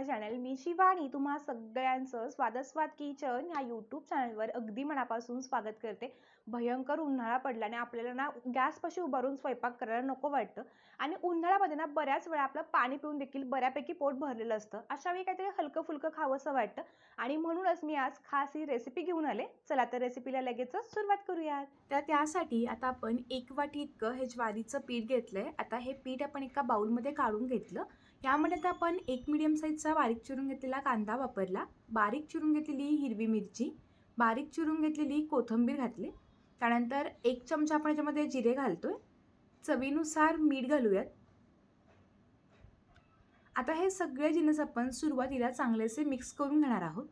Channel. मी शिवानी तुम्हा सगळ्यांचं स्वाद किचन ह्या यूट्यूब चॅनलवर अगदी मनापासून स्वागत करते. भयंकर उन्हाळा पडला आणि आपल्याला ना गॅसपाशी उभारून स्वयंपाक करायला नको वाटतं आणि उन्हाळ्यामध्ये ना बऱ्याच वेळा आपलं पाणी पिऊन देखील बऱ्यापैकी पोट भरलेलं असतं. अशा वेळी काहीतरी हलकं फुलकं खावंसं वाटतं आणि म्हणूनच मी आज खास ही रेसिपी घेऊन आले. चला तर रेसिपीला लगेचच सुरुवात करूयात. तर त्यासाठी आता आपण 1 वाटी इतकं हे ज्वारीचं पीठ घेतलंय. आता हे पीठ आपण एका बाउलमध्ये काढून घेतलं. यामध्ये आता आपण एक मीडियम साईजचा बारीक चिरून घेतलेला कांदा वापरला, बारीक चिरून घेतलेली हिरवी मिरची, बारीक चिरून घेतलेली कोथिंबीर घातली. त्यानंतर 1 चमचा आपण याच्यामध्ये जिरे घालतोय, चवीनुसार मीठ घालूयात. आता हे सगळे जिन्नस आपण सुरुवातीला चांगलेसे मिक्स करून घेणार आहोत.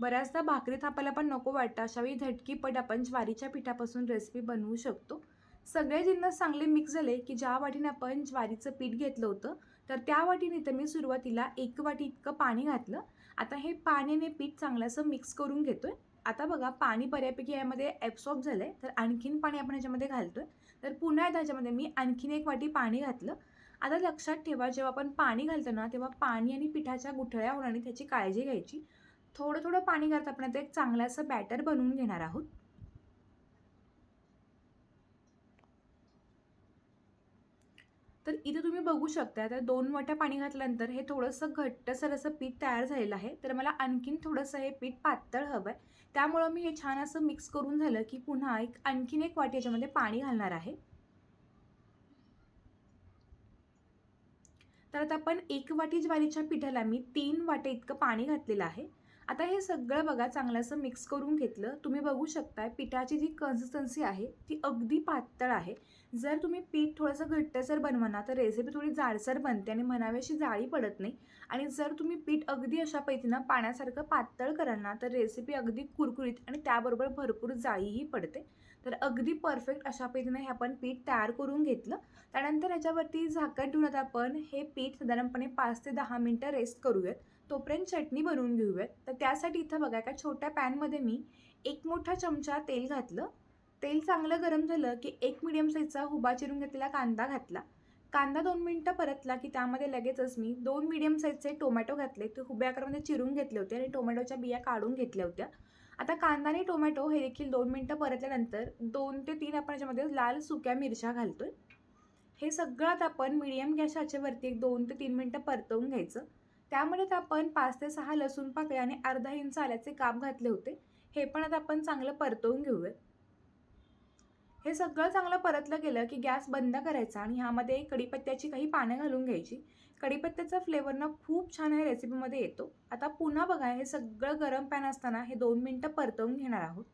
बऱ्याचदा भाकरी थापायला पण नको वाटतं, अशावेळी झटकीपट आपण ज्वारीच्या पिठापासून रेसिपी बनवू शकतो. सगळे जिन्नस चांगले मिक्स झाले की ज्या वाटीने आपण ज्वारीचं पीठ घेतलं होतं तर त्या वाटीने तर मी सुरुवातीला 1 वाटी इतकं पाणी घातलं. आता हे पाण्याने पीठ चांगलं असं मिक्स करून घेतोय. आता बघा पाणी बऱ्यापैकी यामध्ये ॲब्सॉर्ब झालंय, तर आणखीन पाणी आपण याच्यामध्ये घालतोय. तर पुन्हा एकदा याच्यामध्ये मी आणखीन 1 वाटी पाणी घातलं. आता लक्षात ठेवा, जेव्हा आपण पाणी घालतो ना तेव्हा पाणी आणि पिठाच्या गुठळ्या होणार नाही, त्याची काळजी घ्यायची. थोडं थोडं पाणी घालत आपण आता एक चांगलं असं बॅटर बनवून घेणार आहोत. तर इथे तुम्ही बघू शकता, तर 2 वाट्या पाणी घातल्यानंतर हे थोडंसं घट्टसर असं पीठ तयार झालेलं आहे. तर मला आणखीन थोडंसं हे पीठ पातळ हवं आहे. त्यामुळं मी हे छान असं मिक्स करून झालं की पुन्हा आणखीन 1 वाटी याच्यामध्ये पाणी घालणार आहे. तर आता आपण 1 वाटी ज्वारीच्या पिठाला मी 3 वाटे इतकं पाणी घातलेलं आहे. आता हे सगळं बघा चांगलं असं मिक्स करून घेतलं. तुम्ही बघू शकता पिठाची जी कन्सिस्टन्सी आहे ती अगदी पातळ आहे. जर तुम्ही पीठ थोडंसं घट्टसर बनवा ना तर रेसिपी थोडी जाडसर बनते आणि म्हणावी अशी जाळी पडत नाही. आणि जर तुम्ही पीठ अगदी अशा पद्धतीनं पाण्यासारखं पातळ कराल ना तर रेसिपी अगदी कुरकुरीत आणि त्याबरोबर भरपूर जाळीही पडते. तर अगदी परफेक्ट अशा पद्धतीनं हे आपण पीठ तयार करून घेतलं. त्यानंतर ह्याच्यावरती झाकण ठेवून आता आपण हे पीठ साधारणपणे 5 ते 10 मिनटं रेस्ट करूयात. तोपर्यंत चटणी बनवून घेऊयात. तर त्यासाठी इथं बघा एका छोट्या पॅनमध्ये मी 1 मोठा चमचा तेल घातलं. तेल चांगलं गरम झालं की 1 मीडियम साईजचा उभा चिरून घेतलेला कांदा घातला. कांदा 2 मिनटं परतला की त्यामध्ये लगेचच मी 2 मीडियम साईजचे टोमॅटो घातले. ते उभ्या आकारामध्ये चिरून घेतले होते आणि टोमॅटोच्या बिया काढून घेतल्या होत्या. आता कांदा आणि टोमॅटो हे देखील 2 मिनटं परतल्यानंतर 2 ते 3 आपण याच्यामध्ये लाल सुक्या मिरच्या घालतोय. हे सगळं आता आपण मीडियम गॅस आचेवरती 2 ते 3 मिनटं परतवून घ्यायचं. त्यामध्ये आपण 5 ते 6 लसूण पाकळ्या आणि अर्धा इंच आल्याचे काप घातले होते. हे पण आता आपण चांगलं परतवून घेऊयात. हे सगळं चांगलं परतलं गेलं की गॅस बंद करायचा आणि ह्यामध्ये कढीपत्त्याची काही पानं घालून घ्यायची. कढीपत्त्याचा फ्लेवर ना खूप छान ह्या रेसिपीमध्ये येतो. आता पुन्हा बघा हे सगळं गरम पॅन असताना हे 2 मिनटं परतवून घेणार आहोत.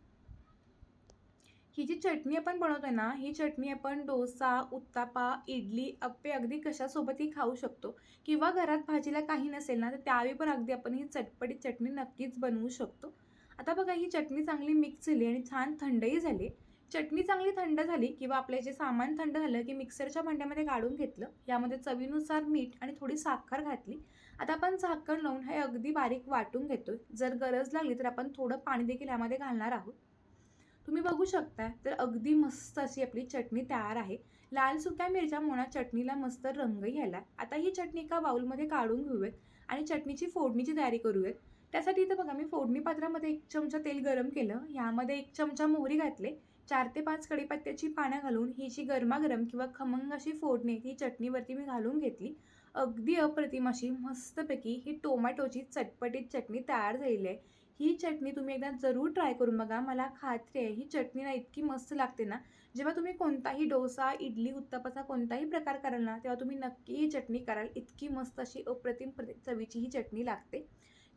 ही जी चटणी आपण बनवतोय ना, ही चटणी आपण डोसा, उत्तापा, इडली, अप्पे अगदी कशासोबतही खाऊ शकतो किंवा घरात भाजीला काही नसेल ना, तर त्यावेळी पण अगदी आपण ही चटपटीत चटणी नक्कीच बनवू शकतो. आता बघा ही चटणी चांगली मिक्स झाली आणि छान थंडही झाली. चटणी चांगली थंड झाली किंवा आपले जे सामान थंड झालं की मिक्सरच्या भांड्यामध्ये काढून घेतलं. यामध्ये चवीनुसार मीठ आणि थोडी साखर घातली. आता आपण झाकण लावून हे अगदी बारीक वाटून घेतोय. जर गरज लागली तर आपण थोडं पाणी देखील यामध्ये घालणार आहोत. तुम्ही बघू शकता तर अगदी मस्त अशी आपली चटणी तयार आहे. लाल सुक्या मिरच्यामुळे चटणीला मस्त रंगही आला. आता ही चटणी एका बाउलमध्ये काढून घेऊयात आणि चटणीची फोडणीची तयारी करूयात. त्यासाठी इथं बघा मी फोडणी पात्रामध्ये 1 चमचा तेल गरम केलं. यामध्ये 1 चमचा मोहरी घातले. 4 ते 5 कढीपत्त्याची पानं घालून ही जी गरमागरम किंवा खमंग अशी फोडणी ही चटणीवरती मी घालून घेतली. अगदी अप्रतिम अशी मस्तपैकी ही टोमॅटोची चटपटीत चटणी तयार झालेली आहे. ही चटणी तुम्ही एकदा जरूर ट्राय करून बघा. मला खात्री आहे ही चटणी ना इतकी मस्त लागते ना, जेव्हा तुम्ही कोणताही डोसा, इडली, उत्तप्पाचा कोणताही प्रकार कराल ना, तेव्हा तुम्ही नक्की ही चटणी कराल. इतकी मस्त अशी अप्रतिम चवीची ही चटणी लागते.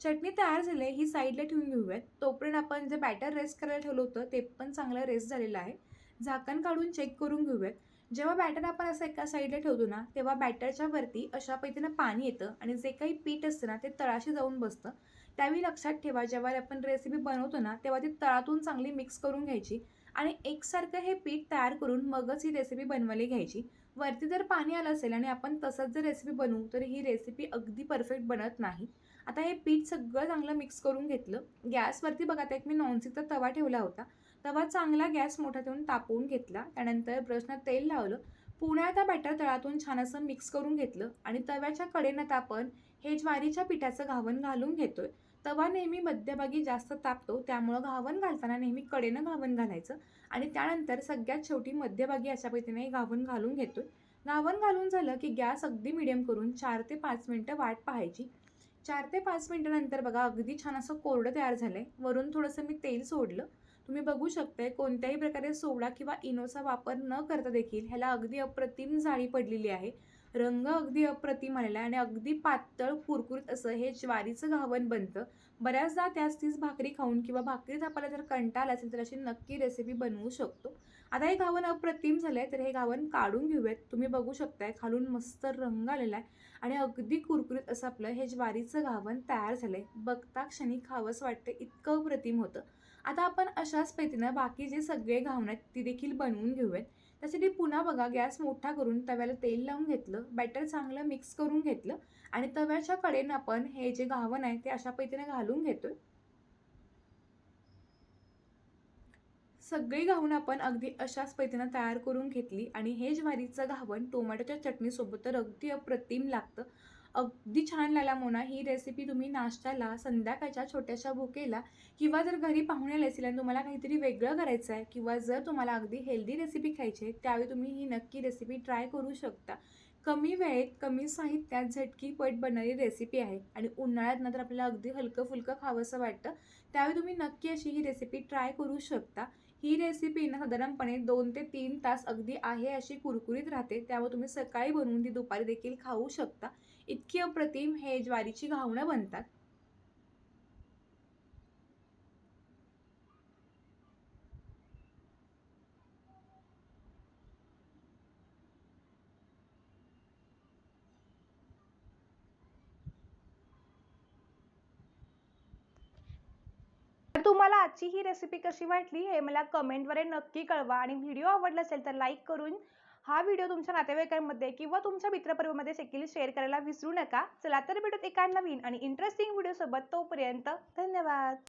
चटणी तयार झाली आहे, ही साईडला ठेवून घेऊयात. तोपर्यंत आपण जे बॅटर रेस्ट करायला ठेवलं होतं ते पण चांगलं रेस्ट झालेलं आहे. झाकण काढून चेक करून घेऊयात. जेव्हा बॅटर आपण असं एका साईडला ठेवतो ना, तेव्हा बॅटरच्या वरती अशा पद्धतीनं पाणी येतं आणि जे काही पीठ असतं ना, ते तळाशी जाऊन बसतं. त्यावेळी लक्षात ठेवा, जेव्हा आपण रेसिपी बनवतो ना, तेव्हा ती तळातून चांगली मिक्स करून घ्यायची आणि एकसारखं हे पीठ तयार करून मगच ही रेसिपी बनवली घ्यायची. वरती जर पाणी आलं असेल आणि आपण तसंच जर रेसिपी बनवू तर ही रेसिपी अगदी परफेक्ट बनत नाही. आता हे पीठ सगळं चांगलं मिक्स करून घेतलं. गॅसवरती बघा आता एक मी नॉनस्टिकचा तवा ठेवला होता. तवा चांगला गॅस मोठा ठेवून तापवून घेतला. त्यानंतर ब्रशनं तेल लावलं. पुन्हा आता बॅटर तळातून छान असं मिक्स करून घेतलं आणि तव्याच्या कडेनं आपण हे ज्वारीच्या पिठाचं घावन घालून घेतोय. तवा नेहमी मध्यभागी जास्त तापतो, त्यामुळं घावन घालताना नेहमी कडेनं घावन घालायचं आणि त्यानंतर सगळ्यात शेवटी मध्यभागी अशा पद्धतीने घावन घालून घेतोय. घावन घालून झालं की गॅस अगदी मीडियम करून 4 ते 5 मिनिटं वाट पाहायची. 4 ते 5 मिनिटानंतर बघा अगदी छान असं कोरडं तयार झालंय. वरून थोडंसं मी तेल सोडलं. तुम्ही बघू शकताय कोणत्याही प्रकारे सोडा किंवा इनोचा वापर न करता देखील ह्याला अगदी अप्रतिम जाळी पडलेली आहे. रंग अगदी अप्रतिम आलेला आहे आणि अगदी पातळ कुरकुरीत असं हे ज्वारीचं घावन बनतं. बऱ्याचदा त्याच तीच भाकरी खाऊन किंवा भाकरी थापायला जर कंटाळा असेल तर अशी नक्की रेसिपी बनवू शकतो. आता हे घावन अप्रतिम झालंय तर हे घावन काढून घेऊयात. तुम्ही बघू शकताय खालून मस्त रंग आलेला आहे आणि अगदी कुरकुरीत असं आपलं हे ज्वारीचं घावन तयार झालंय. बघता क्षणी खावंसं वाटतं इतकं अप्रतिम होतं. आता आपण अशाच पद्धतीनं बाकी जे सगळे घावन आहेत ती देखील बनवून घेऊयात. त्यासाठी पुन्हा बघा गॅस मोठा करून तव्याला तेल लावून घेतलं, बॅटर चांगलं मिक्स करून घेतलं आणि तव्याच्या कडेनं आपण हे जे घावन आहे ते अशा पद्धतीने घालून घेतोय. सगळी घावन आपण अगदी अशाच पद्धतीनं तयार करून घेतली आणि हे ज्वारीचं घावन टोमॅटोच्या चटणीसोबत तर अगदी अप्रतिम लागतं. अगदी छान लागल्यामुळं ही रेसिपी तुम्ही नाश्त्याला, संध्याकाळच्या छोट्याशा भुकेला किंवा जर घरी पाहुणे आले असेल आणि तुम्हाला काहीतरी वेगळं करायचं आहे किंवा जर तुम्हाला अगदी हेल्दी रेसिपी खायची आहे, त्यावेळी तुम्ही ही नक्की रेसिपी ट्राय करू शकता. कमी वेळेत, कमी साहित्यात झटकीपट बनणारी रेसिपी आहे आणि उन्हाळ्यात नंतर आपल्याला अगदी हलकं-फुलकं खावंसं वाटतं. त्यावेळी तुम्ही नक्की अशी ही रेसिपी ट्राय करू शकता. ही रेसिपी ना साधारणपणे 2 ते 3 तास अगदी आहे अशी कुरकुरीत राहते. त्यामुळे तुम्ही सकाळी बनवून ती दुपारी देखील खाऊ शकता. इतकी अप्रतिम हे ज्वारीची घावणं बनतात. तर तुम्हाला आजची ही रेसिपी कशी वाटली हे मला कमेंटद्वारे नक्की कळवा आणि व्हिडिओ आवडला असेल तर लाईक करून हा व्हिडिओ तुमच्या नातेवाईकांमध्ये किंवा तुमच्या मित्रपरिवारामध्ये देखील शेअर करायला विसरू नका. चला तर भेटूत एका नवीन आणि इंटरेस्टिंग व्हिडिओ सोबत. तोपर्यंत धन्यवाद.